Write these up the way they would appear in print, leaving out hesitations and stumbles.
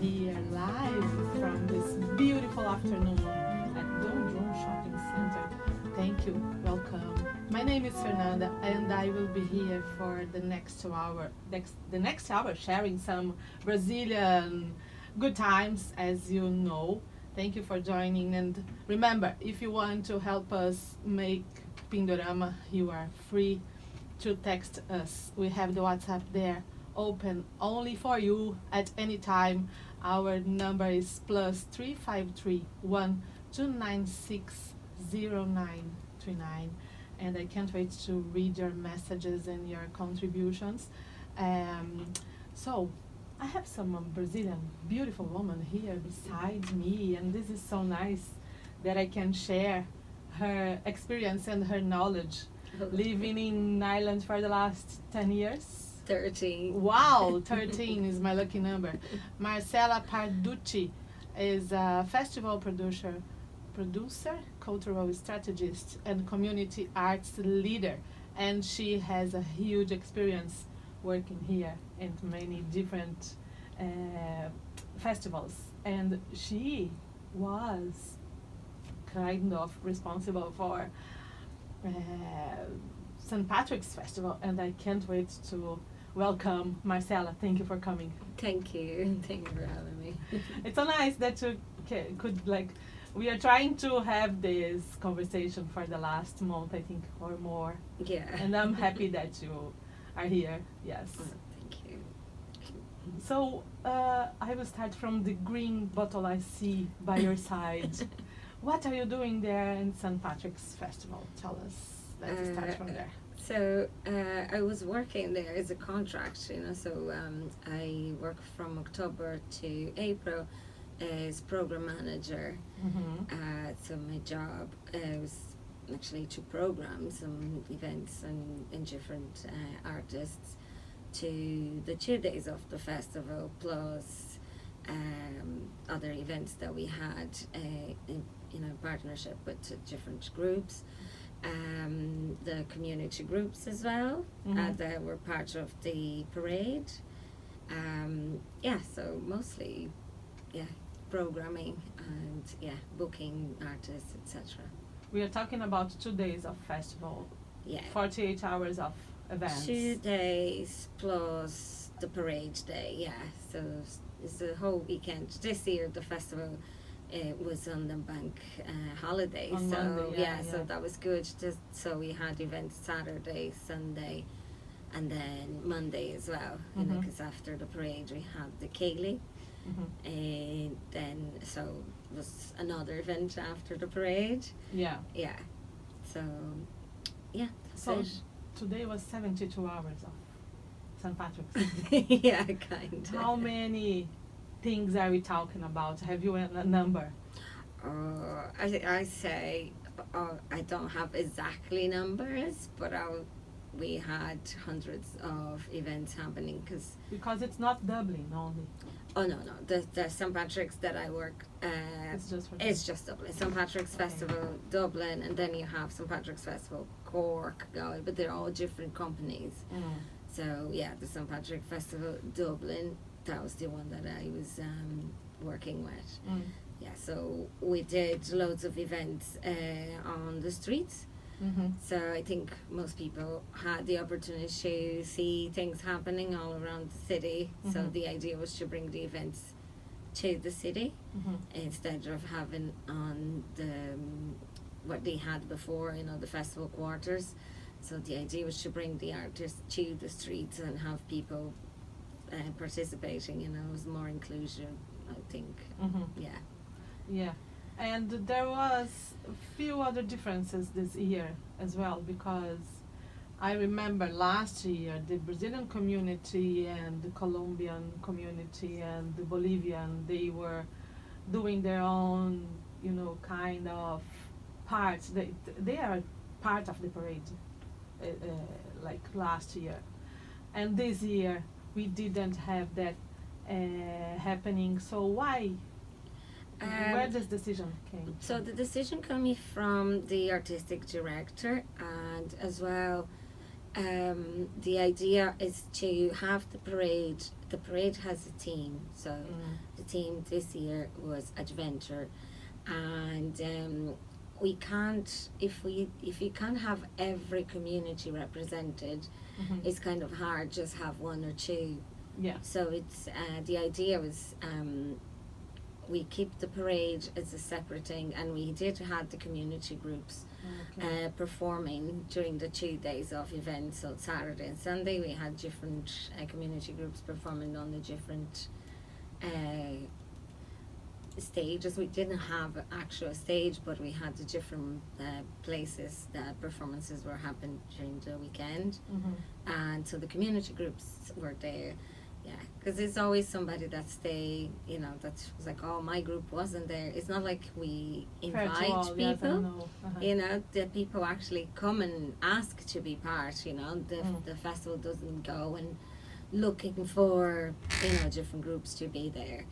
here live from this beautiful afternoon at Dublin Shopping Center. Thank you, welcome. My name is Fernanda and I will be here for the next hour sharing some Brazilian good times, as you know. Thank you for joining, and remember, if you want to help us make Pindorama, you are free to text us. We have the WhatsApp there open only for you at any time. Our number is +353 1296 0939, and I can't wait to read your messages and your contributions. So I have some Brazilian beautiful woman here beside me, and this is so nice that I can share her experience and her knowledge living in Ireland for the last 10 years. 13. Wow, 13 is my lucky number. Marcela Parducci is a festival producer, cultural strategist, and community arts leader. And she has a huge experience working here in many different festivals. And she was kind of responsible for St. Patrick's Festival, and I can't wait to welcome Marcela. Thank you for coming. Thank you. Thank you for having me. It's so nice that you could, we are trying to have this conversation for the last month, I think, or more. Yeah. And I'm happy that you are here. Yes. Oh, thank you. So I will start from the green bottle I see by your side. What are you doing there in St. Patrick's Festival? Tell us. Let's start from there. So I was working there as a contract, so I work from October to April as program manager. Mm-hmm. So my job was actually to program some events and different artists to the 2 days of the festival, plus other events that we had in partnership with different groups. The community groups as well, that were part of the parade. So mostly, programming and booking artists, etc. We are talking about 2 days of festival, 48 hours of events. 2 days plus the parade day, so it's the whole weekend. This year the festival was on the bank holiday, on so Monday, so that was good. So we had events Saturday, Sunday, and then Monday as well. Because after the parade we had the Ceilidh, and then so it was another event after the parade. So that's So it. today was 72 hours of St. Patrick's. Kind of. How many things are we talking about? Have you a number? I say I don't have exactly numbers, but we had hundreds of events happening Because it's not Dublin only. Oh no, the St. Patrick's that I work it's just Dublin. St. Patrick's Festival Dublin, and then you have St. Patrick's Festival Cork going, but they're all different companies. So the St. Patrick Festival Dublin, that was the one that I was working with. So we did loads of events on the streets. So I think most people had the opportunity to see things happening all around the city. So the idea was to bring the events to the city instead of having on what they had before, the festival quarters. So the idea was to bring the artists to the streets and have people participating. It was more inclusion, I think. And there was a few other differences this year as well, because I remember last year the Brazilian community and the Colombian community and the Bolivian, they were doing their own, kind of parts. They are part of the parade, like last year. And this year we didn't have that happening. So why? Where this decision came? So the decision coming from the artistic director, and as well the idea is to have the parade the parade has a theme. So the theme this year was adventure, and we can't, if you can't have every community represented, it's kind of hard just have one or two. Yeah. So it's the idea was we keep the parade as a separate thing, and we did have the community groups performing during the 2 days of events. So Saturday and Sunday we had different community groups performing on the different stages. We didn't have an actual stage, but we had the different places that performances were happening during the weekend, and so the community groups were there. Yeah, because there's always somebody that stay, you know, that was like, oh, my group wasn't there. It's not like we invite people, you know, the people actually come and ask to be part, you know. The festival doesn't go and looking for, you know, different groups to be there.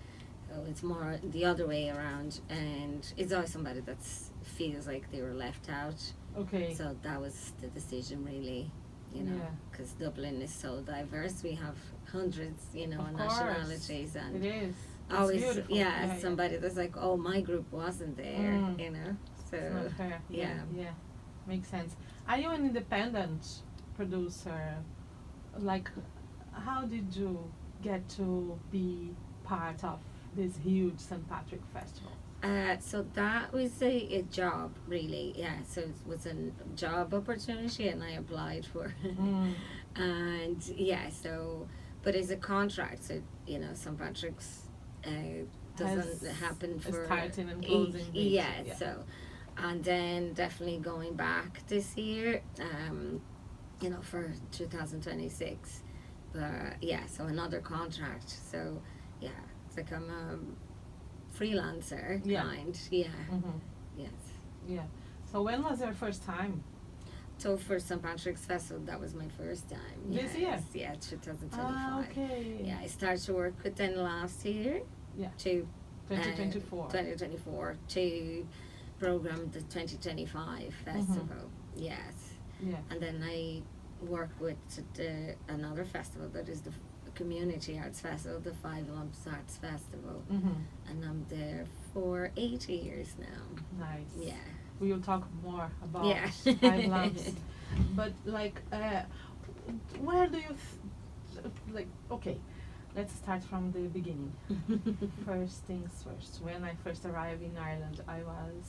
So it's more the other way around, and it's always somebody that feels like they were left out. Okay. So that was the decision, really, you know, because Dublin is so diverse. We have hundreds, you know, of nationalities, and it is. It's always, beautiful. Somebody that's like, oh, my group wasn't there, you know. So it's not fair. yeah, makes sense. Are you an independent producer? Like, how did you get to be part of this huge St. Patrick Festival? So that was a job, really. Yeah, so it was a job opportunity, and I applied for it. And so, but it's a contract, so, you know, St. Patrick's doesn't happen for starting and closing so, and then definitely going back this year, you know, for 2026. But so another contract. So it's like I'm a freelancer kind. Yes. Yeah. So when was your first time? So for St. Patrick's Festival, that was my first time. This year? Yeah, 2025. Okay. Yeah, I started to work with them last year. Yeah. To 2024. 2024 to program the 2025 festival. Yes. Yeah. And then I work with another festival that is the Community Arts Festival, the Five Lumps Arts Festival, and I'm there for 8 years now. Nice. Yeah. We will talk more about Five Lumps, but like, where do you okay, let's start from the beginning. First things first. When I first arrived in Ireland, I was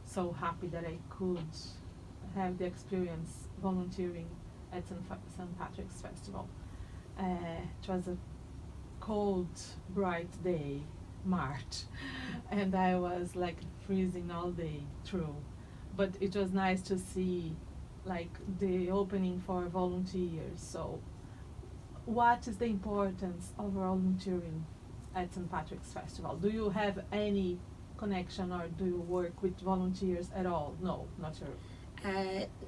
so happy that I could have the experience volunteering at St. Patrick's Festival. It was a cold, bright day, March, and I was like freezing all day through. But it was nice to see like the opening for volunteers. So what is the importance of volunteering at St. Patrick's Festival? Do you have any connection, or do you work with volunteers at all? No, not sure.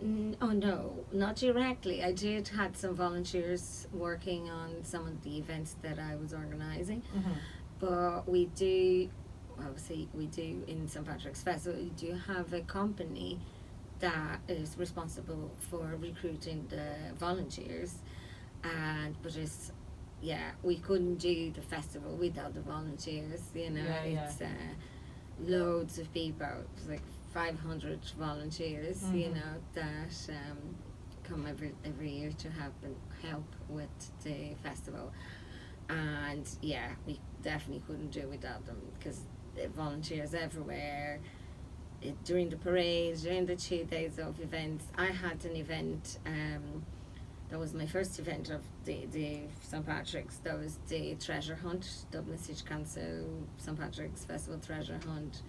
No, not directly. I did had some volunteers working on some of the events that I was organising, but we do, obviously we do in St. Patrick's Festival, we do have a company that is responsible for recruiting the volunteers, but it's, we couldn't do the festival without the volunteers, you know. It's loads of people. It's like 500 volunteers, you know, that come every year to help with the festival, and we definitely couldn't do it without them, because volunteers everywhere. During the parade, during the 2 days of events, I had an event. That was my first event of the St. Patrick's. That was the treasure hunt, Dublin City Council St. Patrick's Festival treasure hunt.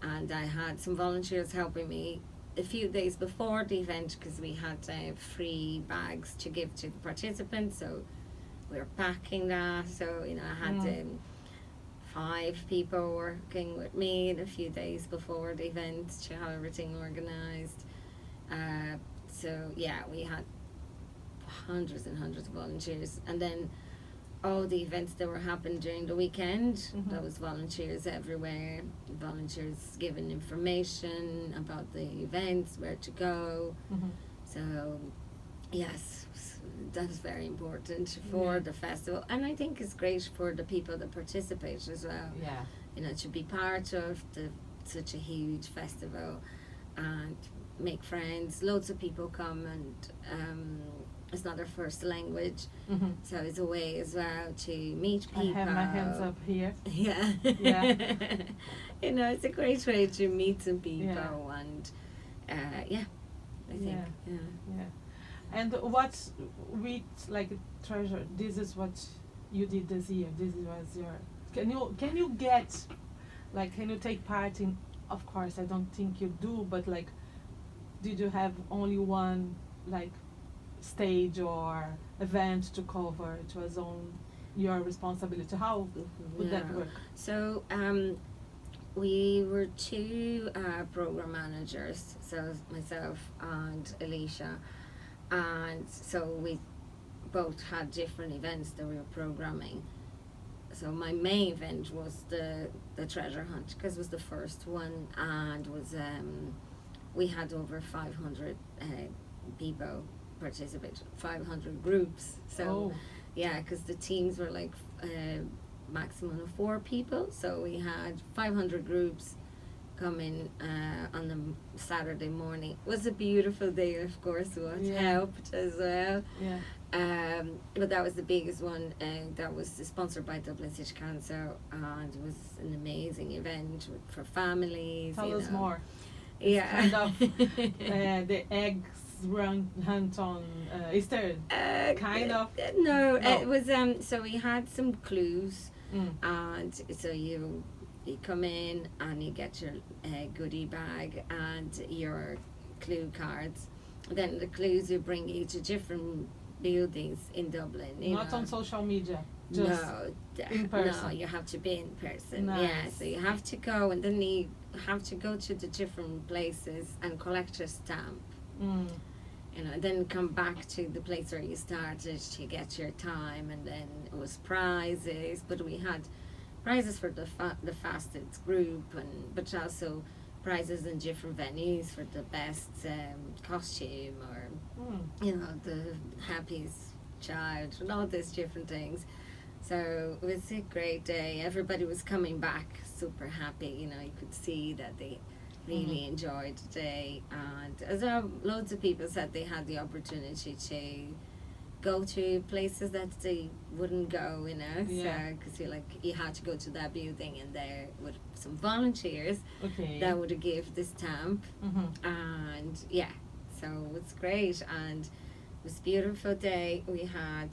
And I had some volunteers helping me a few days before the event, because we had free bags to give to the participants, so we were packing that. So, you know, I had 5 people working with me a few days before the event to have everything organised. So we had hundreds and hundreds of volunteers, and then all the events that were happening during the weekend, there was volunteers everywhere, volunteers giving information about the events, where to go. So yes, that is very important for the festival, and I think it's great for the people that participate as well. Yeah. You know, to be part of such a huge festival and make friends. Loads of people come, and it's not their first language, so it's a way as well to meet people. I have my hands up here. Yeah. Yeah. You know, it's a great way to meet some people, and I think. Yeah. And what with like treasure? This is what you did this year. This was your. Can you get, like, can you take part in? Of course, I don't think you do, but like, did you have only one like stage or event to cover? It was on your responsibility. How would that work? So we were two program managers, so myself and Alicia, and so we both had different events that we were programming. So my main event was the treasure hunt, because it was the first one, and was we had over 500 people participate, 500 groups. So yeah, because the teams were like maximum of 4 people, so we had 500 groups coming on the Saturday morning. It was a beautiful day, of course, what helped as well. Yeah. But that was the biggest one, that was sponsored by Dublin City Council, and it was an amazing event for families. Tell us more. Yeah. Kind of the eggs hunt on Easter. Kind of. No, it was. So we had some clues, and so you come in and you get your goodie bag and your clue cards. Then the clues will bring you to different buildings in Dublin. Not on social media. Just in person. No, you have to be in person. Nice. Yeah, so you have to go, and then you have to go to the different places and collect your stamp. You know, and then come back to the place where you started to get your time, and then it was prizes. But we had prizes for the fastest group, but also prizes in different venues for the best costume, or you know, the happiest child, and all these different things. So it was a great day. Everybody was coming back super happy. You know, you could see that they really enjoyed the day, and as well, loads of people said they had the opportunity to go to places that they wouldn't go, you know, because you had to go to that building, and there with some volunteers that would give the stamp, and so it was great, and it was a beautiful day. We had,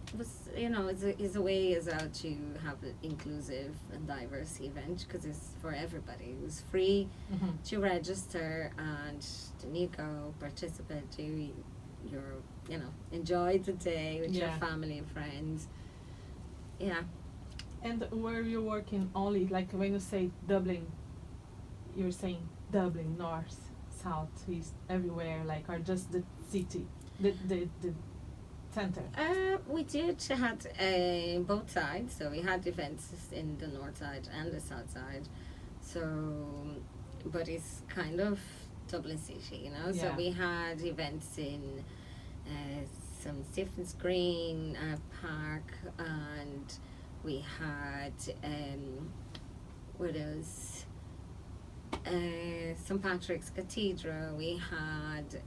it was, you know, it's a way as well to have an inclusive and diverse event, because it's for everybody. It was free to register, and then you go participate, you know, enjoy the day with your family and friends. Yeah. And were you working only, like when you say Dublin, you're saying Dublin, north, south, east, everywhere, like, or just the city, the center? We had both sides, so we had events in the north side and the south side. So, but it's kind of Dublin City, you know. So we had events in some Stephen's Green Park, and we had what else? St Patrick's Cathedral. We had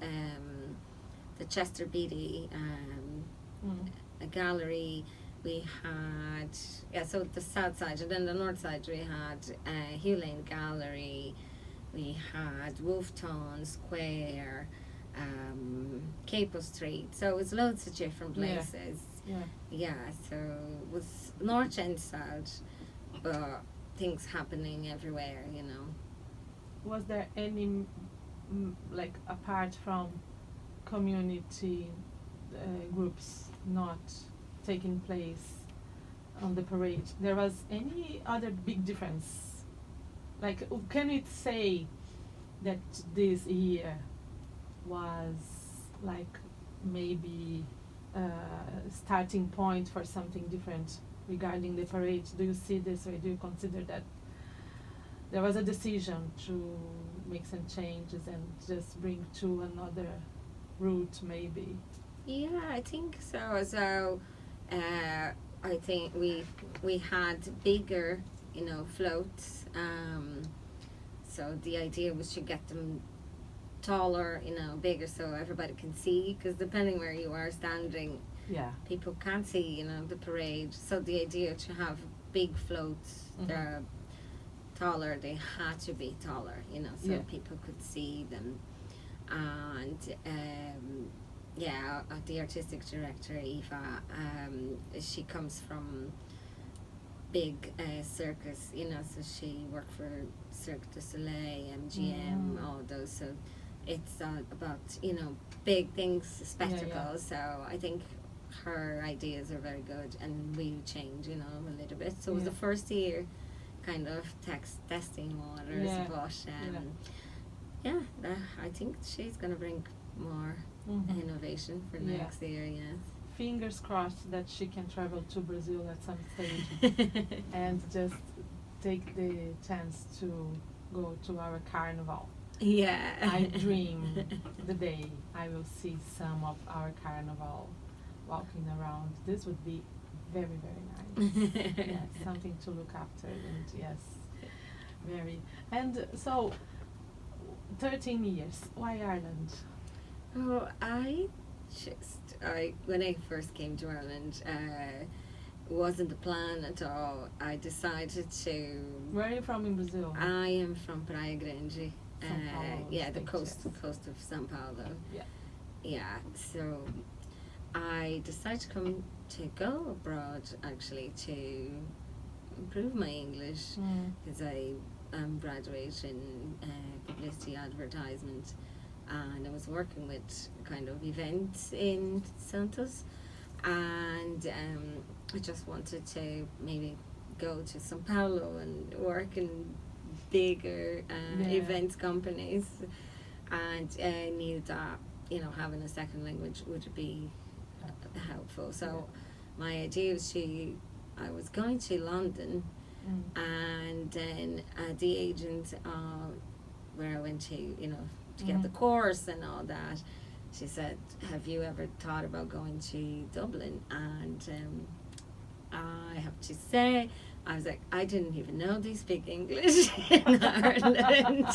the Chester Beatty a gallery. We had so the south side, and then the north side we had Hugh Lane Gallery. We had Wolftown Square, Capel Street. So it was loads of different places. So it was north and south, but things happening everywhere, you know. Was there any like, apart from community groups not taking place on the parade, there was any other big difference? Like, can we say that this year was like maybe a starting point for something different regarding the parade? Do you see this way? Do you consider that there was a decision to make some changes and just bring to another route, maybe? Yeah, I think so. So, I think we had bigger, floats. So the idea was to get them taller, bigger, so everybody can see. Because depending where you are standing, Yeah. people can't see, the parade. So the idea to have big floats, they're taller. They had to be taller, so people could see them. And the artistic director Eva, she comes from big circus, so she worked for Cirque du Soleil, MGM, all those. So it's about big things, spectacles. So I think her ideas are very good, and we change a little bit. So it was the first year kind of testing waters, but I think she's gonna bring more innovation for next year. Yes. Fingers crossed that she can travel to Brazil at some stage and just take the chance to go to our carnival. Yeah. I dream the day I will see some of our carnival walking around. This would be very, very nice. Yes, something to look after, and yes, very. And so, 13 years. Why Ireland? Oh, when I first came to Ireland, wasn't the plan at all. I decided to. Where are you from in Brazil? I am from Praia Grande. The coast of São Paulo. Yeah. Yeah. So, I decided to go abroad actually to improve my English because I am graduating publicity advertisement, and I was working with kind of events in Santos, and I just wanted to maybe go to São Paulo and work in bigger events companies, and I knew that having a second language would be helpful. So my idea was I was going to London, and then the agent where I went to get the course and all that, she said, have you ever thought about going to Dublin? And I have to say, I was like, I didn't even know they speak English in Ireland.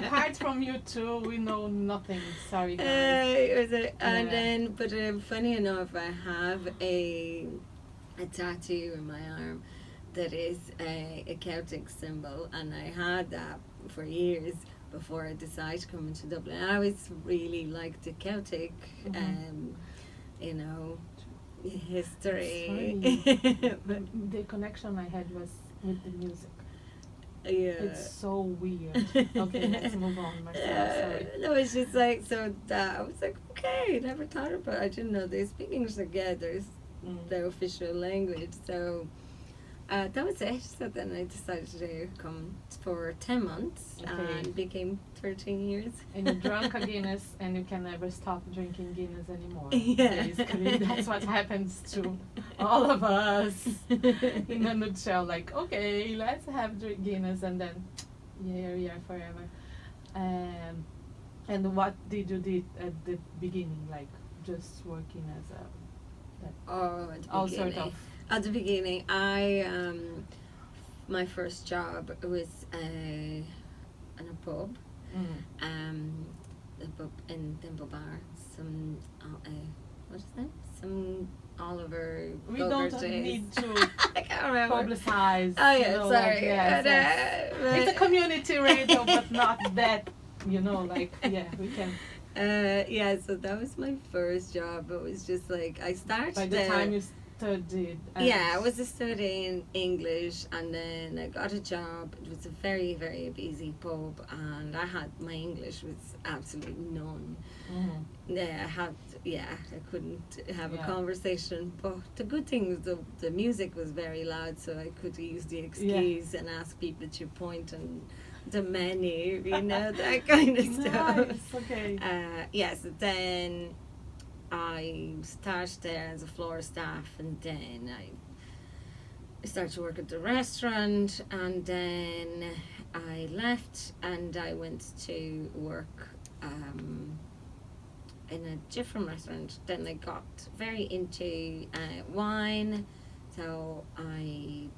Apart from you two, we know nothing. Sorry, guys. But funny enough, I have a tattoo in my arm that is a Celtic symbol, and I had that for years before I decided to come into Dublin. I always really liked the Celtic, history. The connection I had was with the music. Yeah. It's so weird. Okay, let's move on, Marcela. Sorry. No, it's just like, so that I was like, okay, never thought about it. I didn't know they speak English together, their official language. So that was it. So then I decided to come for 10 months and became 13 years. And you drank a Guinness, and you can never stop drinking Guinness anymore. Yeah. Basically, that's what happens to all of us. In a nutshell, like, okay, let's have Guinness, and then yeah, forever. And what did you do at the beginning? Like, just working as at the beginning, my first job was in a pub, a pub in Dimple Bar. Some what is that? Some Oliver. We don't days. Need to I can't remember. Publicize. Sorry. Yes. It's a community radio, but not that. We can. So that was my first job. It was just like I started. By the time you studied. I was studying English, and then I got a job. It was a very, very busy pub, and my English was absolutely none. I couldn't have a conversation. But the good thing was the music was very loud, so I could use the excuse and ask people to point and the menu, that kind of stuff. Nice, okay. So then I started there as a floor staff, and then I started to work at the restaurant, and then I left and I went to work in a different restaurant. Then I got very into wine, so I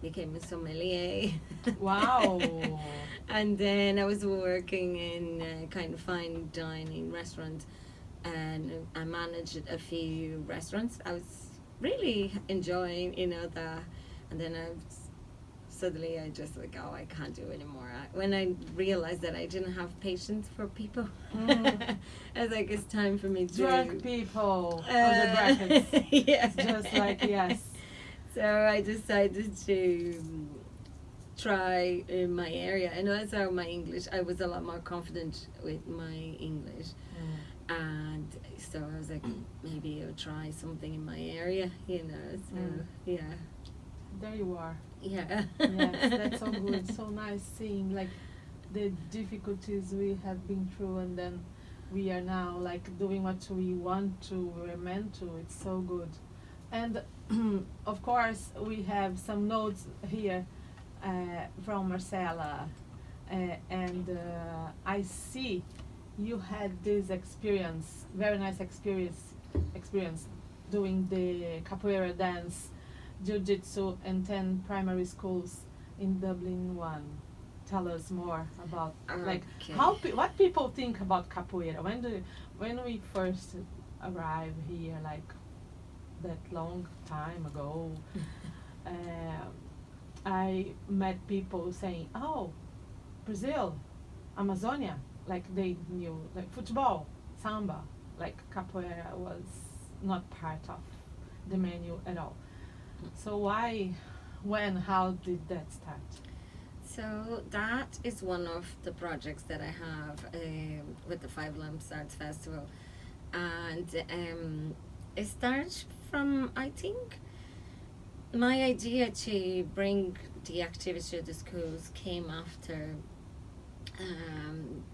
became a sommelier. Wow. And then I was working in a kind of fine dining restaurant, and I managed a few restaurants. I was really enjoying, that. And then suddenly I just like, oh, I can't do anymore. When I realized that I didn't have patience for people, I was like, it's time for me to drug people. The brackets. Yeah. Just like, yes. So I decided to try in my area, and also my English. I was a lot more confident with my English, and so I was like, maybe I'll try something in my area, So yeah. There you are. Yeah. Yes, that's so good. So nice seeing like the difficulties we have been through, and then we are now like doing what we want to, we're meant to. It's so good. And of course we have some notes here from Marcela, and I see you had this experience, very nice experience doing the capoeira dance, jiu-jitsu, and 10 primary schools in Dublin 1. Tell us more about like what people think about capoeira. When we first arrived here, like that long time ago, I met people saying, "Oh, Brazil, Amazonia," like they knew like football, samba, like capoeira was not part of the menu at all. So why, when, how did that start? So that is one of the projects that I have with the Five Lamps Arts Festival, and it starts from, I think, my idea to bring the activity to the schools came after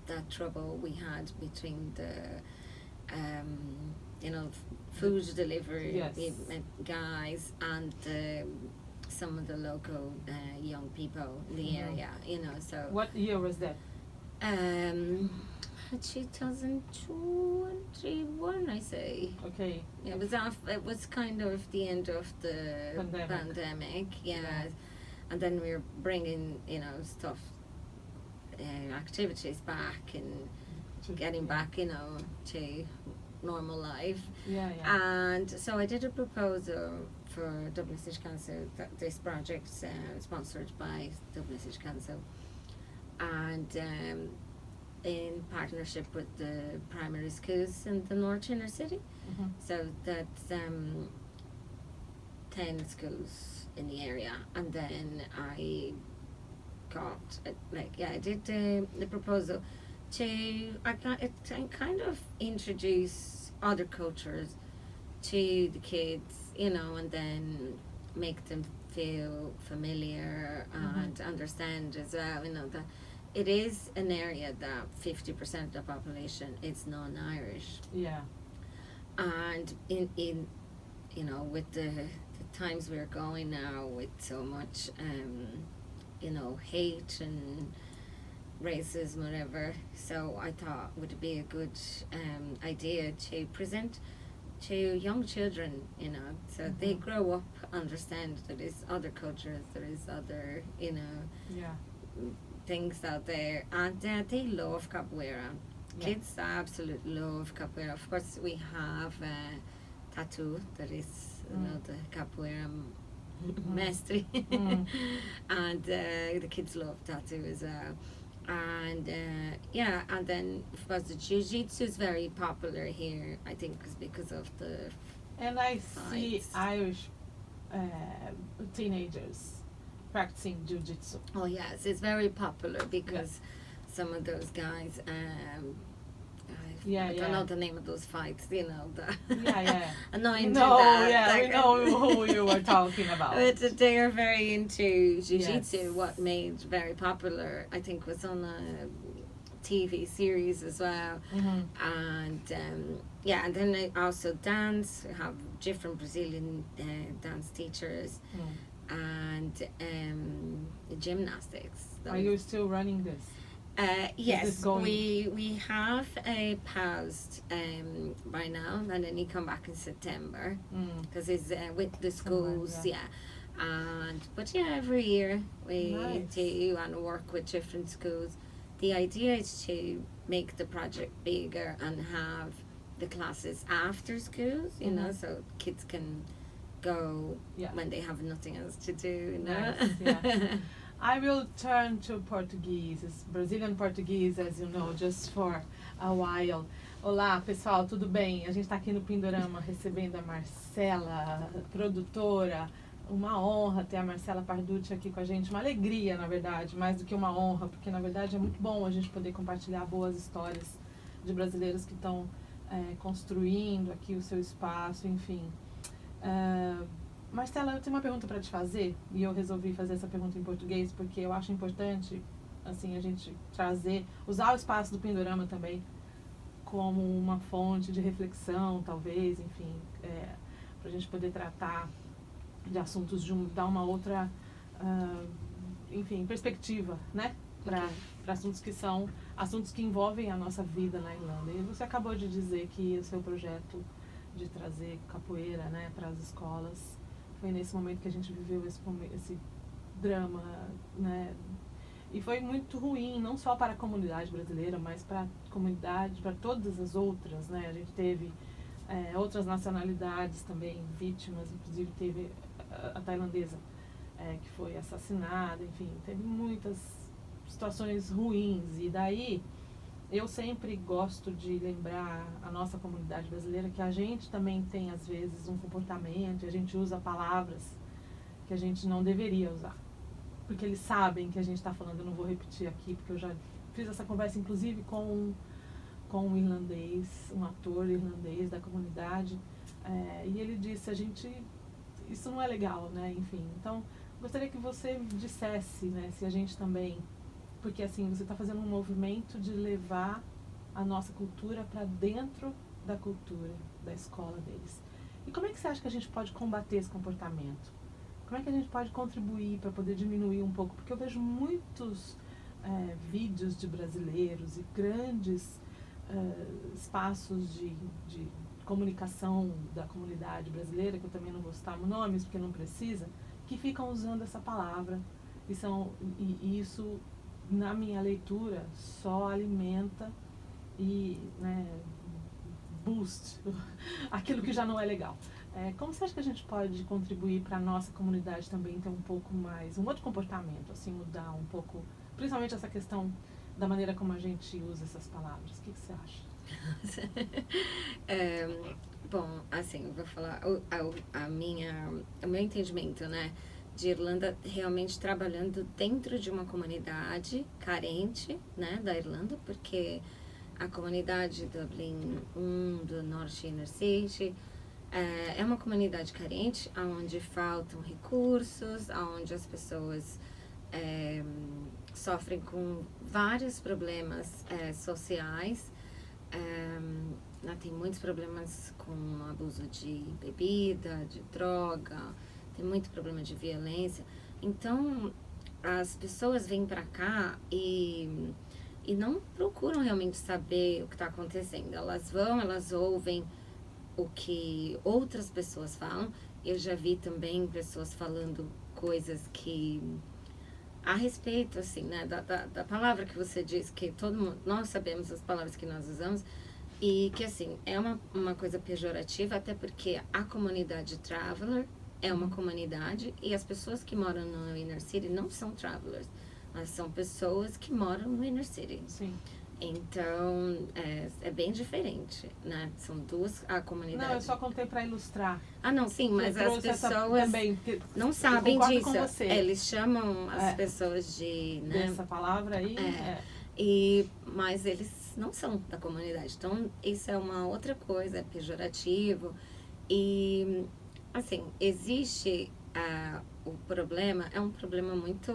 that trouble we had between the food delivery guys and some of the local young people in the area, so. What year was that? 2021, I say. Okay. Yeah, it was kind of the end of the pandemic, yeah. And then we were bringing, stuff, activities back and getting back, to normal life. And so I did a proposal for Dublin City Council, this project sponsored by Dublin City Council, and in partnership with the primary schools in the North Inner City. So that's 10 schools in the area, and then I got I did the proposal to kind of introduce other cultures to the kids, and then make them feel familiar and understand as well, that it is an area that 50% of the population is non-Irish. Yeah. And in with the times we're going now with so much hate and racism, whatever, so I thought would it be a good idea to present to young children, so they grow up, understand there is other cultures, there is other things out there, and they love capoeira. Kids absolutely love capoeira. Of course we have tattoo, that is the capoeira mastery, and the kids love tattoo as well. And and then of course the jiu-jitsu is very popular here, I think because of the and I see Irish teenagers practicing jiu-jitsu. Oh yes, it's very popular because some of those guys I don't know the name of those fights, the annoying no, that, we know who you were talking about. But they are very into jiu-jitsu. What made very popular, I think, was on a TV series as well. And and then I also dance. We have different Brazilian dance teachers, and gymnastics. Are you still running this? Yes, we have a paused by now, and then you come back in September because it's with the schools, but every year we do and work with different schools. The idea is to make the project bigger and have the classes after schools, you know, so kids can go when they have nothing else to do, you know. I will turn to Portuguese, it's Brazilian Portuguese, as you know, just for a while. Olá, pessoal, tudo bem? A gente está aqui no Pindorama recebendo a Marcela, produtora. Uma honra ter a Marcela Parducci aqui com a gente, uma alegria, na verdade, mais do que uma honra, porque, na verdade, é muito bom a gente poder compartilhar boas histórias de brasileiros que estão construindo aqui o seu espaço, enfim. Marcela, eu tenho uma pergunta para te fazer, e eu resolvi fazer essa pergunta em português porque eu acho importante, assim, a gente usar o espaço do Pindorama também como uma fonte de reflexão, talvez, enfim, para a gente poder tratar de assuntos, dar uma outra, enfim, perspectiva, né, para assuntos que são assuntos que envolvem a nossa vida na Irlanda. E você acabou de dizer que o seu projeto de trazer capoeira, né, para as escolas foi nesse momento que a gente viveu esse drama, né? E foi muito ruim, não só para a comunidade brasileira, mas para a comunidade, para todas as outras, né? A gente teve outras nacionalidades também vítimas, inclusive teve a tailandesa que foi assassinada, enfim, teve muitas situações ruins. E daí eu sempre gosto de lembrar a nossa comunidade brasileira que a gente também tem, às vezes, um comportamento, e a gente usa palavras que a gente não deveria usar. Porque eles sabem que a gente está falando, eu não vou repetir aqui, porque eu já fiz essa conversa, inclusive, com um irlandês, um ator irlandês da comunidade, e ele disse, isso não é legal, né, enfim. Então, gostaria que você dissesse, né, se a gente também... Porque, assim, você está fazendo um movimento de levar a nossa cultura para dentro da cultura da escola deles. E como é que você acha que a gente pode combater esse comportamento? Como é que a gente pode contribuir para poder diminuir um pouco? Porque eu vejo muitos vídeos de brasileiros e grandes espaços de comunicação da comunidade brasileira, que eu também não vou citar nomes, porque não precisa, que ficam usando essa palavra. E isso... na minha leitura, só alimenta e, né, boost aquilo que já não é legal. Como você acha que a gente pode contribuir para a nossa comunidade também ter um pouco mais, um outro comportamento, assim, mudar um pouco, principalmente essa questão da maneira como a gente usa essas palavras? O que você acha? Bom, assim, eu vou falar o meu entendimento, né? De Irlanda realmente trabalhando dentro de uma comunidade carente, né, da Irlanda, porque a comunidade Dublin 1 do Norte Inner City é uma comunidade carente, onde faltam recursos, onde as pessoas sofrem com vários problemas sociais, tem muitos problemas com abuso de bebida, de droga, tem muito problema de violência. Então, as pessoas vêm para cá e não procuram realmente saber o que está acontecendo. Elas ouvem o que outras pessoas falam. Eu já vi também pessoas falando coisas que... a respeito, assim, né, da palavra que você disse, que nós sabemos as palavras que nós usamos, e que, assim, é uma coisa pejorativa, até porque a comunidade traveler é uma comunidade, e as pessoas que moram no Inner City não são travelers, mas são pessoas que moram no Inner City. Sim. Então, é bem diferente, né? São duas comunidades. Não, eu só contei para ilustrar. Não, sim, mas as pessoas também, não sabem disso. Com você. Eles chamam as pessoas de... né? Dessa palavra aí. Mas eles não são da comunidade. Então, isso é uma outra coisa, é pejorativo. E, assim, existe... o problema é um problema muito...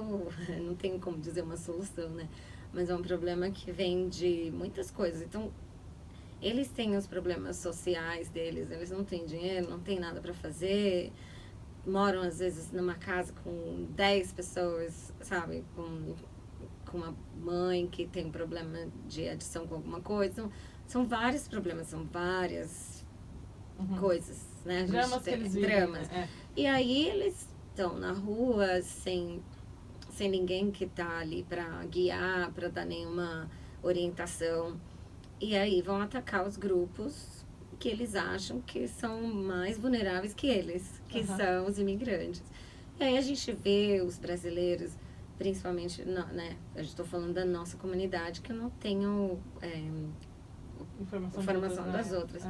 não tenho como dizer uma solução, né? Mas é um problema que vem de muitas coisas. Então, eles têm os problemas sociais deles, eles não têm dinheiro, não têm nada para fazer, moram às vezes numa casa com 10 pessoas, sabe, com com uma mãe que tem um problema de adição com alguma coisa. São vários problemas, são várias coisas, né? Dramas que eles vivem, dramas. E aí eles estão na rua sem ninguém que tá ali para guiar, para dar nenhuma orientação. E aí vão atacar os grupos que eles acham que são mais vulneráveis que eles, que são os imigrantes. E aí a gente vê os brasileiros, principalmente, né, eu estou falando da nossa comunidade, que eu não tenho informação das outras.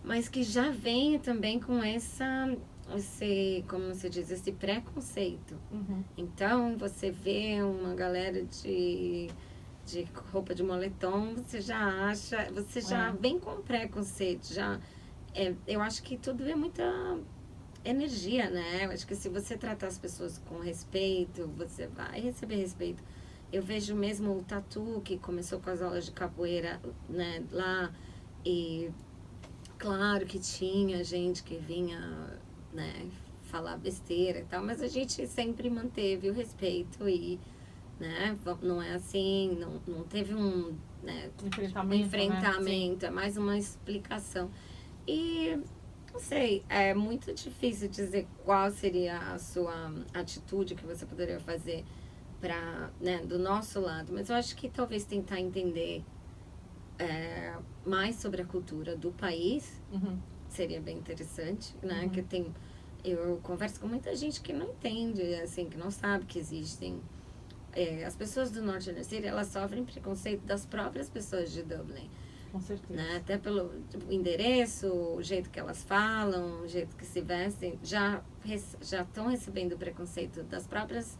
Mas que já vem também com esse, como se diz, esse preconceito. Então, você vê uma galera de roupa de moletom, você já vem com preconceito, eu acho que tudo é muita energia, né? Eu acho que se você tratar as pessoas com respeito, você vai receber respeito. Eu vejo mesmo o tatu, que começou com as aulas de capoeira, né, lá, e claro que tinha gente que vinha, né, falar besteira e tal, mas a gente sempre manteve o respeito e, né, não é assim, não teve um, né, enfrentamento, né? É mais uma explicação. E, não sei, é muito difícil dizer qual seria a sua atitude que você poderia fazer para, né, do nosso lado, mas eu acho que talvez tentar entender mais sobre a cultura do país seria bem interessante, né? Que eu converso com muita gente que não entende, assim, que não sabe que existem. As pessoas do norte da Síria, elas sofrem preconceito das próprias pessoas de Dublin. Com certeza. Né? Até pelo endereço, o jeito que elas falam, o jeito que se vestem, já estão recebendo preconceito das próprias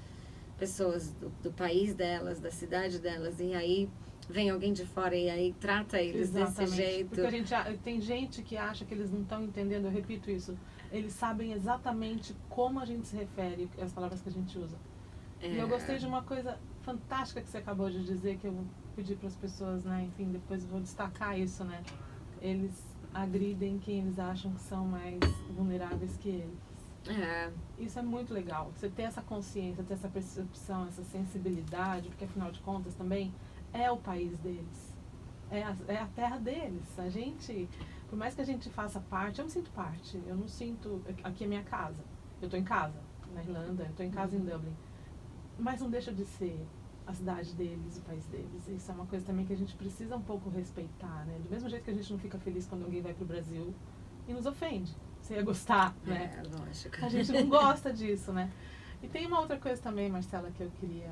pessoas do país delas, da cidade delas, e aí vem alguém de fora e aí trata eles desse jeito. Porque tem gente que acha que eles não estão entendendo, eu repito isso, eles sabem exatamente como a gente se refere, as palavras que a gente usa. E eu gostei de uma coisa fantástica que você acabou de dizer, que eu vou pedir para as pessoas, né, enfim, depois eu vou destacar isso, né, eles agridem quem eles acham que são mais vulneráveis que eles. Isso é muito legal, você ter essa consciência, ter essa percepção, essa sensibilidade, porque afinal de contas também é o país deles, é a terra deles. A gente, por mais que a gente faça parte, eu me sinto parte, eu não sinto, aqui é minha casa, eu estou em casa na Irlanda, eu estou em casa em Dublin, mas não deixa de ser a cidade deles, o país deles. Isso é uma coisa também que a gente precisa um pouco respeitar, né? Do mesmo jeito que a gente não fica feliz quando alguém vai pro Brasil e nos ofende. Você ia gostar, né? Lógico. A gente não gosta disso, né? E tem uma outra coisa também, Marcela, que eu queria,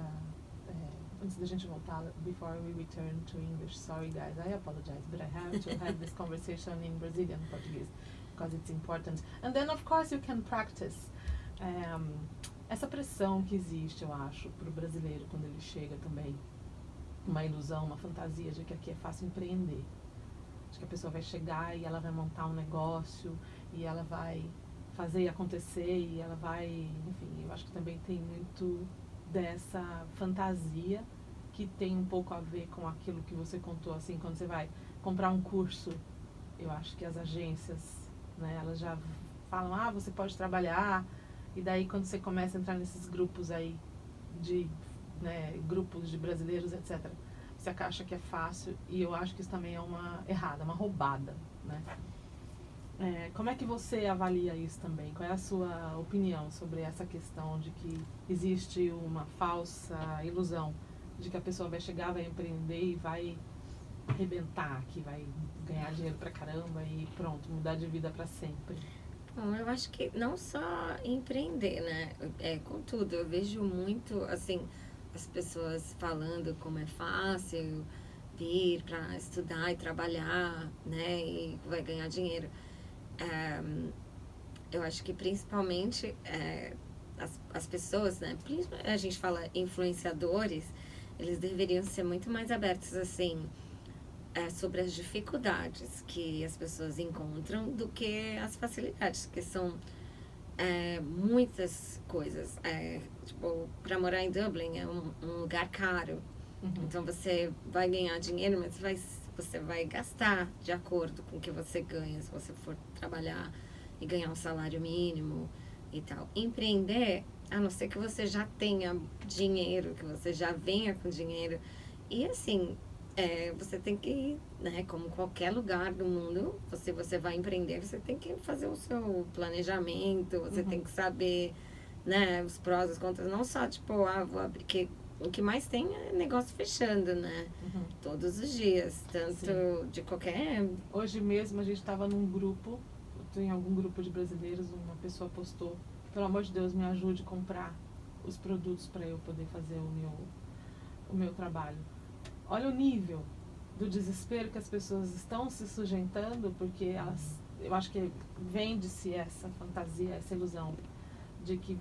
antes da gente voltar, before we return to English, sorry guys, I apologize, but I have to have this conversation in Brazilian Portuguese, because it's important. And then, of course, you can practice. Essa pressão que existe, eu acho, para o brasileiro quando ele chega também, uma ilusão, uma fantasia de que aqui é fácil empreender, de que a pessoa vai chegar e ela vai montar um negócio e ela vai fazer acontecer e ela vai, enfim, eu acho que também tem muito dessa fantasia que tem um pouco a ver com aquilo que você contou, assim, quando você vai comprar um curso, eu acho que as agências, né, elas já falam, você pode trabalhar. E daí, quando você começa a entrar nesses grupos aí, né, grupos de brasileiros, etc., você acha que é fácil, e eu acho que isso também é uma errada, uma roubada, né? Como é que você avalia isso também? Qual é a sua opinião sobre essa questão de que existe uma falsa ilusão de que a pessoa vai chegar, vai empreender e vai arrebentar, que vai ganhar dinheiro pra caramba e pronto, mudar de vida pra sempre? Bom, eu acho que não só empreender, né? Contudo, eu vejo muito, assim, as pessoas falando como é fácil vir para estudar e trabalhar, né? E vai ganhar dinheiro. Eu acho que principalmente as pessoas, né? A gente fala influenciadores, eles deveriam ser muito mais abertos, assim, sobre as dificuldades que as pessoas encontram do que as facilidades, que são muitas coisas. Tipo, para morar em Dublin é um lugar caro. Então você vai ganhar dinheiro, mas você vai gastar de acordo com o que você ganha, se você for trabalhar e ganhar um salário mínimo e tal. Empreender a não ser que você já tenha dinheiro, que você já venha com dinheiro. E assim, você tem que, né, como qualquer lugar do mundo, você vai empreender, você tem que fazer o seu planejamento, você tem que saber, né, os prós, as contras, não só tipo, vou abrir, que o que mais tem é negócio fechando, né? Todos os dias, tanto de qualquer... Hoje mesmo a gente estava num grupo, em algum grupo de brasileiros, uma pessoa postou, pelo amor de Deus, me ajude a comprar os produtos para eu poder fazer o meu trabalho. Olha o nível do desespero que as pessoas estão se sujeitando, porque eu acho que vende-se essa fantasia, essa ilusão de que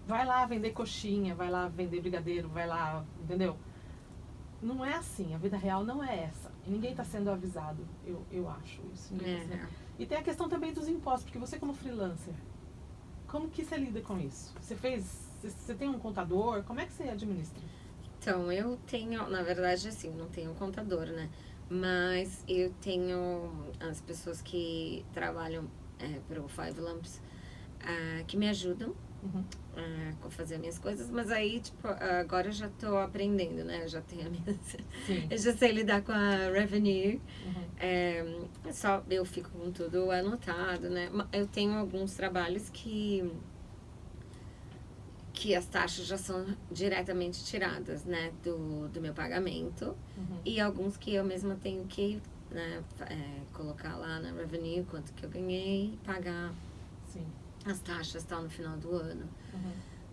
vai lá vender coxinha, vai lá vender brigadeiro, vai lá, entendeu? Não é assim, a vida real não é essa. E ninguém está sendo avisado, eu acho isso. E tem a questão também dos impostos, porque você como freelancer, como que você lida com isso? Você tem um contador? Como é que você administra? Então, eu tenho, na verdade, assim, não tenho um contador, né? Mas eu tenho as pessoas que trabalham para o Five Lumps que me ajudam a fazer as minhas coisas, mas aí, tipo, agora eu já tô aprendendo, né? Eu já tenho a minha... Eu já sei lidar com a revenue. Só eu fico com tudo anotado, né? Eu tenho alguns trabalhos que as taxas já são diretamente tiradas, né, do meu pagamento. E alguns que eu mesma tenho que, né, colocar lá na revenue quanto que eu ganhei e pagar as taxas tal no final do ano.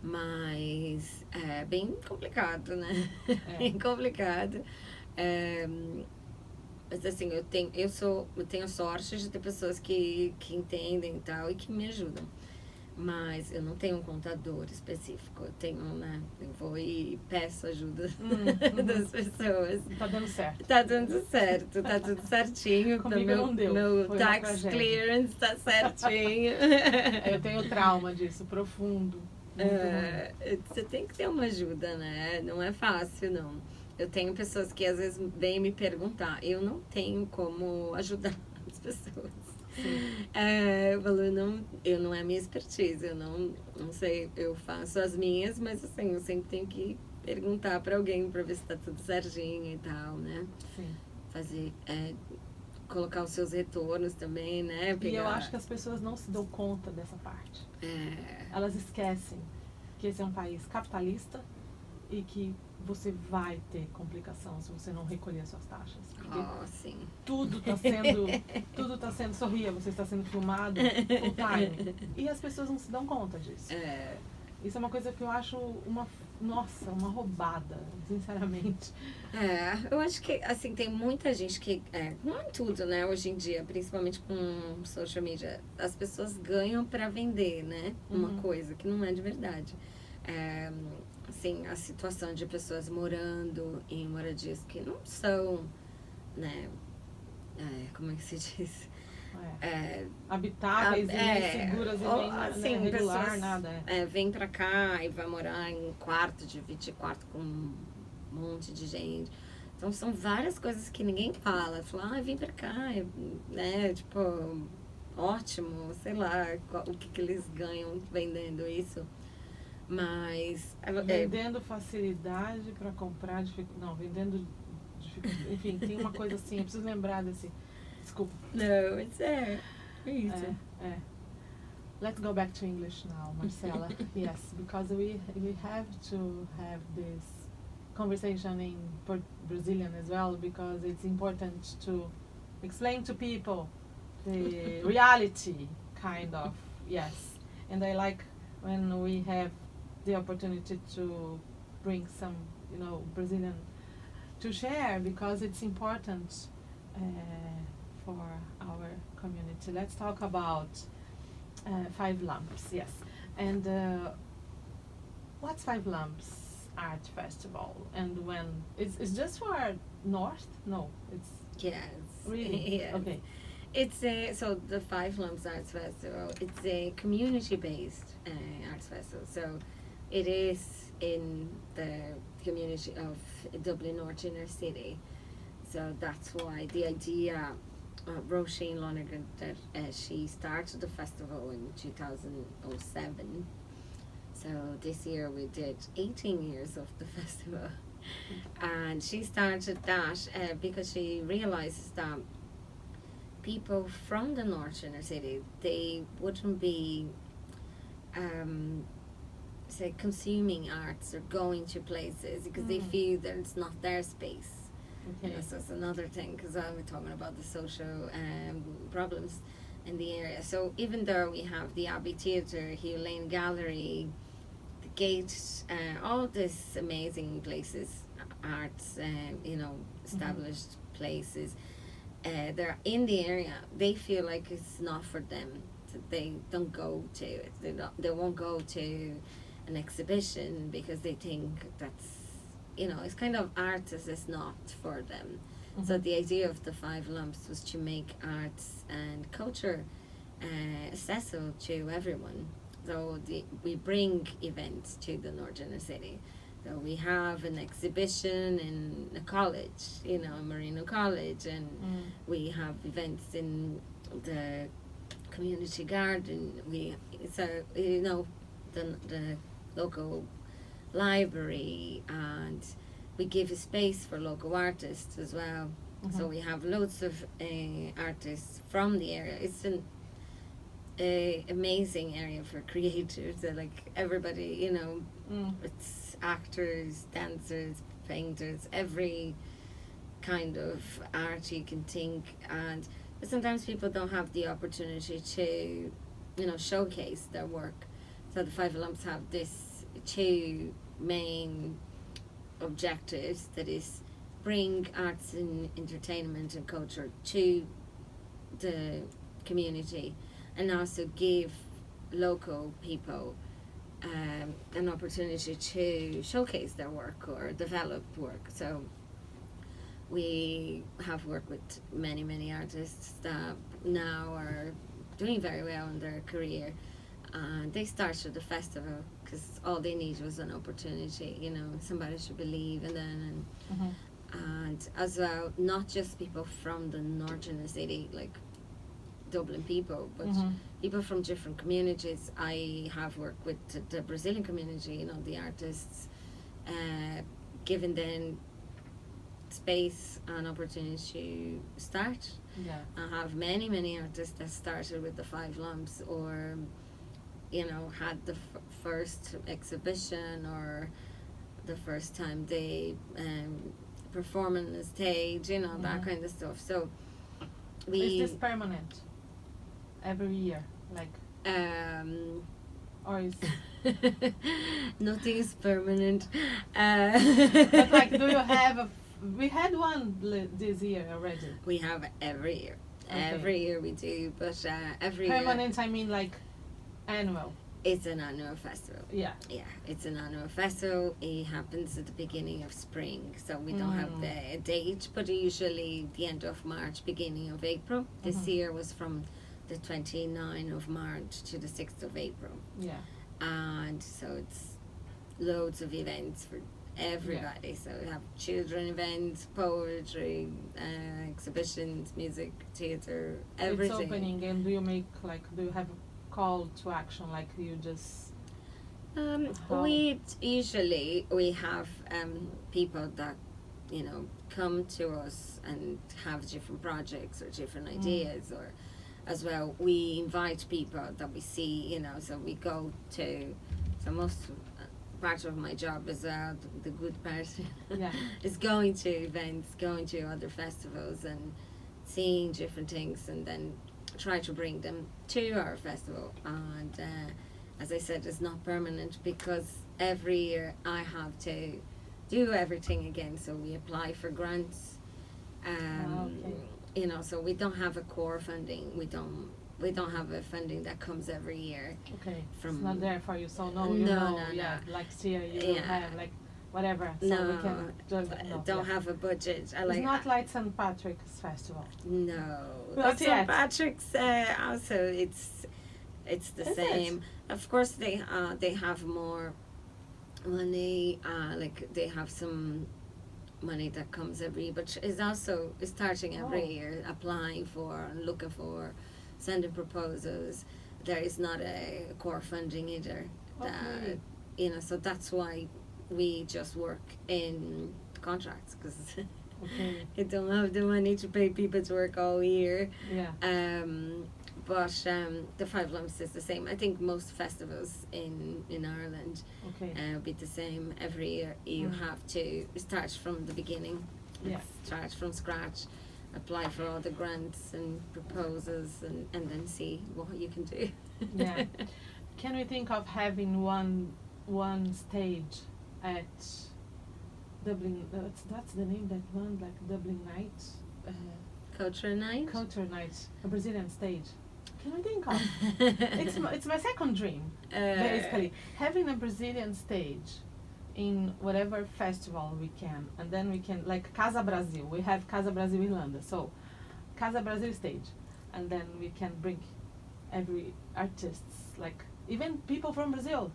Mas é bem complicado, né? Bem complicado. Mas assim, eu tenho sorte de ter pessoas que entendem e tal e que me ajudam. Mas eu não tenho um contador específico. Eu tenho, né? Eu vou e peço ajuda das pessoas. Tá dando certo. Tá dando certo, tá tudo certinho. Comigo não deu. Meu tax clearance tá certinho. Eu tenho trauma disso, profundo. Você tem que ter uma ajuda, né? Não é fácil, não. Eu tenho pessoas que às vezes vêm me perguntar. Eu não tenho como ajudar as pessoas. Eu não é a minha expertise, eu não sei, eu faço as minhas, mas assim, eu sempre tenho que perguntar pra alguém pra ver se tá tudo certinho e tal, né? Fazer, colocar os seus retornos também, né? E eu acho que as pessoas não se dão conta dessa parte. Elas esquecem que esse é um país capitalista e que você vai ter complicação se você não recolher as suas taxas. Sim. Tudo está sendo, sorria, você está sendo filmado full time. E as pessoas não se dão conta disso. Isso é uma coisa que eu acho uma roubada, sinceramente. Eu acho que, assim, tem muita gente que, não é tudo, né, hoje em dia, principalmente com social media, as pessoas ganham para vender, né, uma coisa que não é de verdade. Assim, a situação de pessoas morando em moradias que não são, né, como é que se diz? Habitáveis e nem seguras e nem assim, regular, pessoas, nada. Vem pra cá e vai morar em divide quarto com um monte de gente. Então, são várias coisas que ninguém fala. Fala, vem pra cá, né, tipo, ótimo, sei lá, o que eles ganham vendendo isso. Mas... vendendo facilidade para comprar vendendo dificuldade. Enfim, tem uma coisa assim, eu preciso lembrar desse... Desculpa. No, it's isso. Let's go back to English now, Marcela. Yes, because we have to have this conversation in Brazilian as well, because it's important to explain to people the reality, kind of. Yes, and I like when we have the opportunity to bring some, Brazilian to share, because it's important for our community. Let's talk about Five Lumps, yes. And what's Five Lumps Art Festival? And when it's just for North? No, it's really yes. Okay. It's so the Five Lumps Arts Festival. It's a community-based arts festival. So it is in the community of Dublin North Inner City. So that's why the idea, Roisin Lonergan, that she started the festival in 2007. So So this year we did 18 years of the festival. And she started that because she realizes that people from the North Inner City, they wouldn't be say consuming arts or going to places because they feel that it's not their space. Okay. So it's another thing, because I'm talking about the social problems in the area. So even though we have the Abbey Theatre, Hugh Lane Gallery, the Gate, all these amazing places, arts, established places, they're in the area, they feel like it's not for them. So they don't go to it. They won't go to an exhibition because they think that's, it's kind of art as it's not for them. So the idea of the Five Lumps was to make arts and culture accessible to everyone. So we bring events to the North Inner City. So we have an exhibition in a college, Marino College, and we have events in the community garden. The local library, and we give a space for local artists as well. So we have loads of artists from the area. It's an amazing area for creators. Like everybody, it's actors, dancers, painters, every kind of art you can think. But sometimes people don't have the opportunity to, showcase their work. So the Five Lumps have this two main objectives, that is bring arts and entertainment and culture to the community, and also give local people an opportunity to showcase their work or develop work. So we have worked with many artists that now are doing very well in their career, and they started the festival because all they need was an opportunity, somebody should believe in them. And as well, not just people from the North Inner City, like Dublin people, but people from different communities. I have worked with the Brazilian community, the artists, giving them space and opportunity to start. Yeah. I have many artists that started with the Five Lumps, or had the first exhibition, or the first time they perform on the stage, that kind of stuff. So is this permanent every year, like or is nothing is permanent, but like, do you have we had one this year already? We have every year. Okay. Every year we do, but every permanent, I mean like annual. It's an annual festival. Yeah, it's an annual festival. It happens at the beginning of spring, so we don't have the date, but usually the end of March, beginning of April. This year was from the 29th of March to the 6th of April. Yeah. And so it's loads of events for everybody. So we have children events, poetry, exhibitions, music, theatre, everything. It's opening, and do you have call to action, like you just we have people that come to us and have different projects or different ideas, or as well we invite people that we see, so we go to, so most part of my job as well, the good part is going to events, going to other festivals and seeing different things, and then try to bring them to our festival. And as I said, it's not permanent because every year I have to do everything again. So we apply for grants, so we don't have a core funding. We don't have a funding that comes every year. Okay, from it's not there for you. So no, like here you have like whatever. So we can don't have a budget. It's not like St. Patrick's Festival. No, but St. Patrick's also it's the same. Of course, they have more money. Like they have some money that comes every year, but is also starting every year, applying for, looking for, sending proposals. There is not a core funding either. you know, so that's why we just work in contracts, because I don't have the money to pay people to work all year. But the Five Lumps is the same. I think most festivals in Ireland will be the same every year. You have to start from the beginning, start from scratch, apply for all the grants and proposals, and then see what you can do. Can we think of having one stage at Dublin? That's the name, that one, like Dublin Night, Culture Night, a Brazilian stage. Can we think of? It's my second dream, basically having a Brazilian stage in whatever festival we can, and then we can, like Casa Brasil. We have Casa Brasil Irlanda, so Casa Brasil stage, and then we can bring every artists, like even people from Brazil,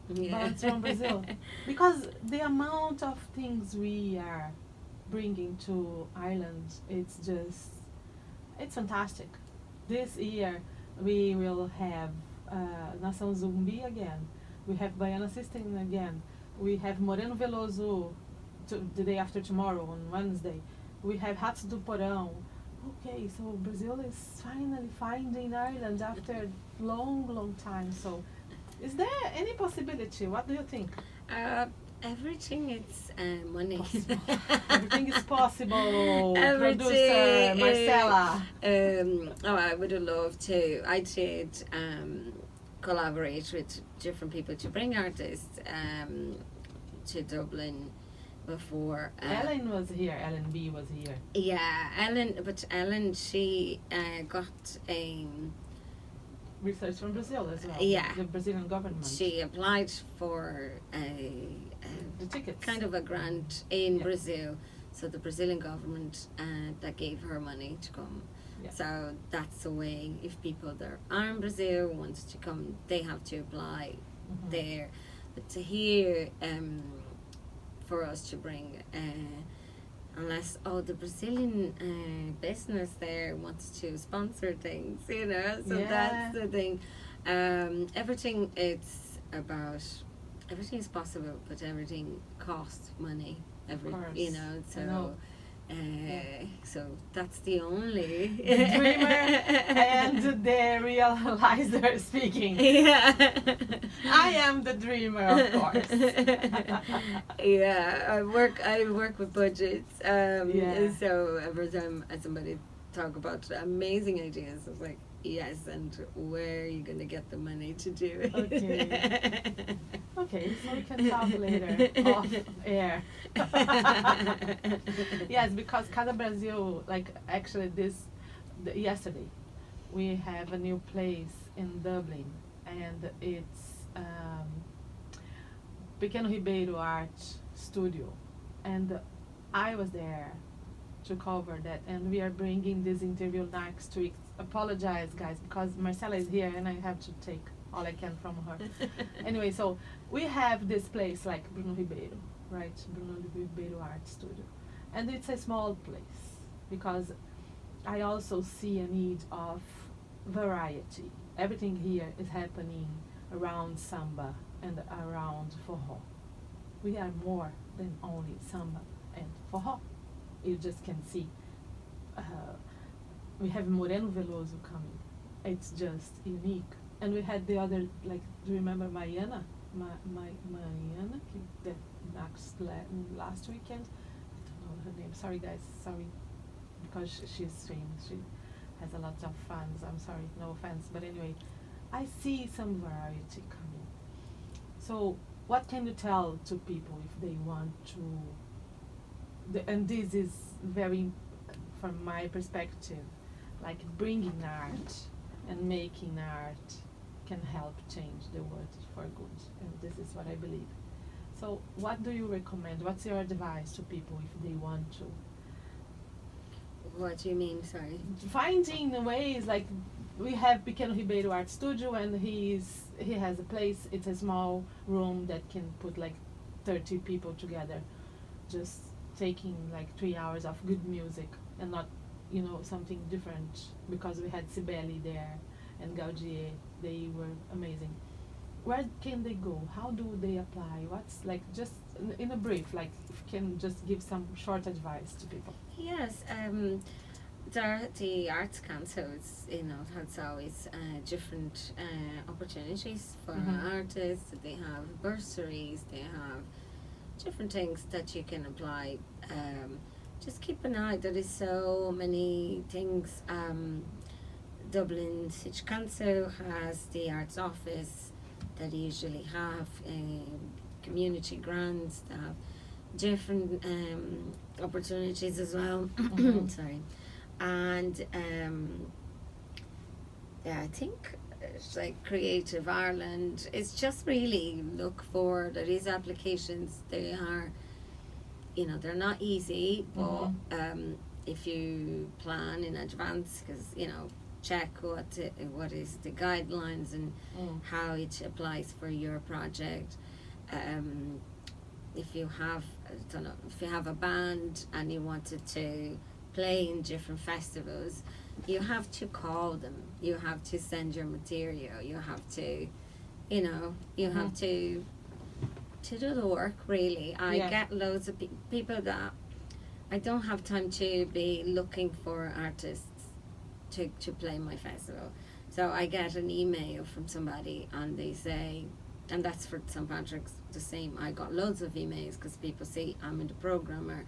bands from Brazil, because the amount of things we are bringing to Ireland, it's fantastic. This year we will have Nação Zumbi again. We have Baiana System again. We have Moreno Veloso the day after tomorrow, on Wednesday. We have Ratos do Porão. Okay, so Brazil is finally finding Ireland after long time. So is there any possibility? What do you think? Everything is money. Everything is possible. Everything. Producer Marcela. I would have loved to. I did collaborate with different people to bring artists to Dublin before. Ellen was here. Ellen B was here. Yeah, Ellen, she got a research from Brazil as well. Yeah, the Brazilian government. She applied for the tickets, kind of a grant in Brazil. So the Brazilian government that gave her money to come. So that's the way. If people that are in Brazil want to come, they have to apply there. But to here, for us to bring, unless the Brazilian business there wants to sponsor things, you know. So that's the thing. Everything everything is possible, but everything costs money. You know. So. So that's the only dreamer and the realizer speaking. I am the dreamer, of course. I work with budgets. So every time somebody talk about amazing ideas, I was like, yes, and where are you going to get the money to do it? Okay, so we can talk later off air. Yes, because Casa Brasil, like actually yesterday, we have a new place in Dublin, and it's Pequeno Ribeiro Art Studio, and I was there to cover that, and we are bringing this interview next week. Apologize, guys, because Marcela is here and I have to take all I can from her. Anyway, so we have this place like Bruno Ribeiro, right? Bruno Ribeiro Art Studio, and it's a small place because I also see a need of variety. Everything here is happening around samba and around forró. We are more than only samba and forró. You just can see. We have Moreno Veloso coming. It's just unique. And we had the other, like, do you remember Mariana? Mariana, that last weekend? I don't know her name. Sorry, guys. Sorry. Because she's famous. She has a lot of fans. I'm sorry. No offense. But anyway, I see some variety coming. So what can you tell to people if they want to... and this is very, from my perspective, like bringing art and making art can help change the world for good, and this is what I believe. So what do you recommend? What's your advice to people if they want to? What do you mean, sorry? Finding ways, like we have Pequeno Ribeiro Art Studio, and he has a place. It's a small room that can put like 30 people together, just taking like 3 hours of good music, and not, you know, something different, because we had Sibeli there and Gaudier. They were amazing. where can they go? How do they apply? What's like, just in a brief, like if you can just give some short advice to people. Yes, the Arts Council is, has always different opportunities for artists. They have bursaries, they have different things that you can apply. Just keep an eye, there is so many things. Dublin City Council has the Arts Office that usually have community grants, that have different opportunities as well. Sorry. And I think it's like Creative Ireland. It's just really look for, there is applications. They are, they're not easy, but if you plan in advance, because check what is the guidelines and how it applies for your project. If you have, if you have a band and you wanted to play in different festivals, you have to call them, you have to send your material, you have to, you have to do the work, really. I get loads of people that I don't have time to be looking for artists to play my festival. So I get an email from somebody and they say, and that's for St. Patrick's the same, I got loads of emails because people see I'm in the program, or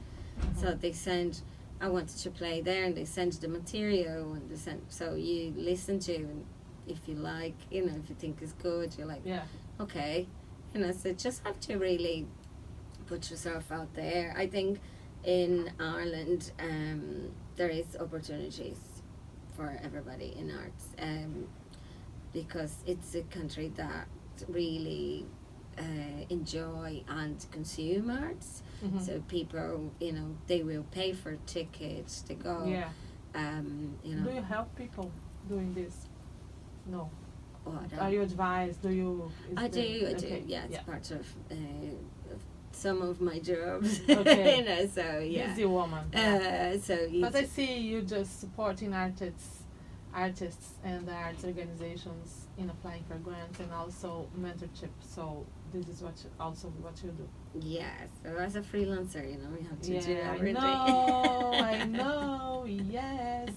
so they send, I wanted to play there, and they send the material, and they send, so you listen to, and if you like, if you think it's good, you're like, okay, so just have to really put yourself out there. I think in Ireland there is opportunities for everybody in arts, because it's a country that really enjoy and consume arts. So people, they will pay for tickets to go. Do you help people doing this? No. Are you advised? Do you? I do. Yeah, it's part of some of my jobs. Okay. So yeah. Busy woman. But I see you just supporting artists and arts organizations in applying for grants and also mentorship. So this is what you do. Yes. So as a freelancer, we have to do everything. I know. Yes.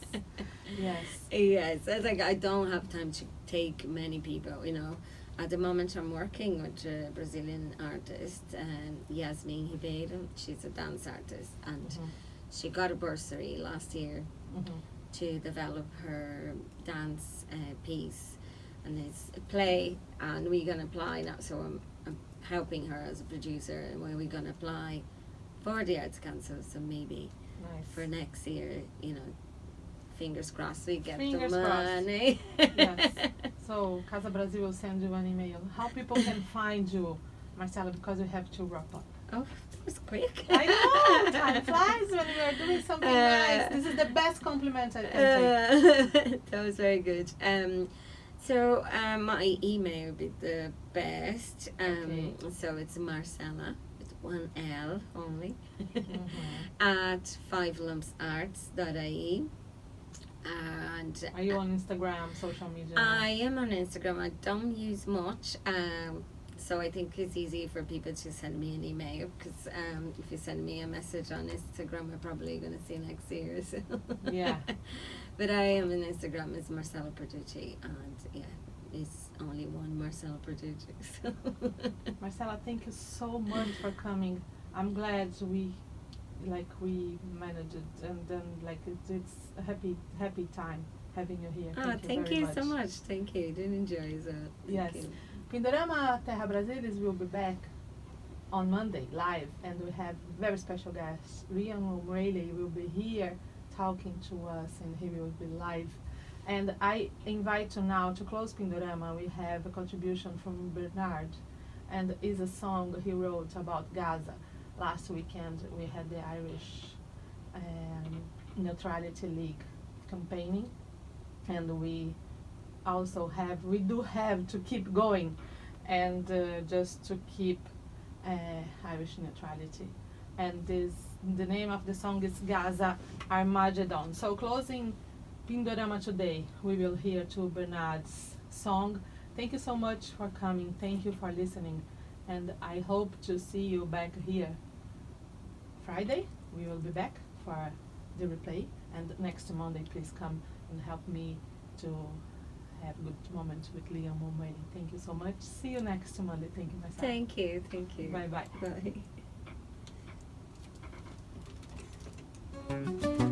Yes. Yes. I think I don't have time to take many people. At the moment, I'm working with a Brazilian artist, Yasmin Ribeiro. She's a dance artist, and she got a bursary last year to develop her dance piece, and it's a play, and we're gonna apply now. So I'm helping her as a producer, and we're gonna apply for the Arts Council. So maybe for next year, fingers crossed we get the money. Yes. So Casa Brasil will send you an email. How people can find you, Marcela, because we have to wrap up. Oh, that was quick. I know, time flies when we are doing something nice. This is the best compliment I can take. That was very good. So my email would be the best. So it's Marcela, with one L only, at 5lumpsarts.ie. And are you on Instagram, social media? I am on Instagram. I don't use much. So I think it's easy for people to send me an email, because if you send me a message on Instagram, we're probably going to see next year. So. Yeah. But I am on Instagram. It's Marcela Parducci, and it's only one Marcela Parducci. So. Marcela, thank you so much for coming. I'm glad we managed it, and then it's a happy time having you here. Thank you so much. Thank you. Did enjoy that. Yes. Pindorama Terra Brasilis will be back on Monday live, and we have very special guest. Rian O'Malley will be here talking to us, and he will be live. And I invite you now to close Pindorama. We have a contribution from Bernard, and is a song he wrote about Gaza. Last weekend we had the Irish Neutrality League campaigning, and we do have to keep going, and just to keep Irish neutrality. And the name of the song is Gaza Armageddon. So closing Pindorama today, we will hear to Bernard's song Thank you so much for coming. Thank you for listening. And I hope to see you back here Friday. We will be back for the replay. And next Monday, please come and help me to have a good moment with Liam on waiting. Thank you so much. See you next Monday. Thank you, Marcela. Thank you. Thank you. Bye-bye. Bye.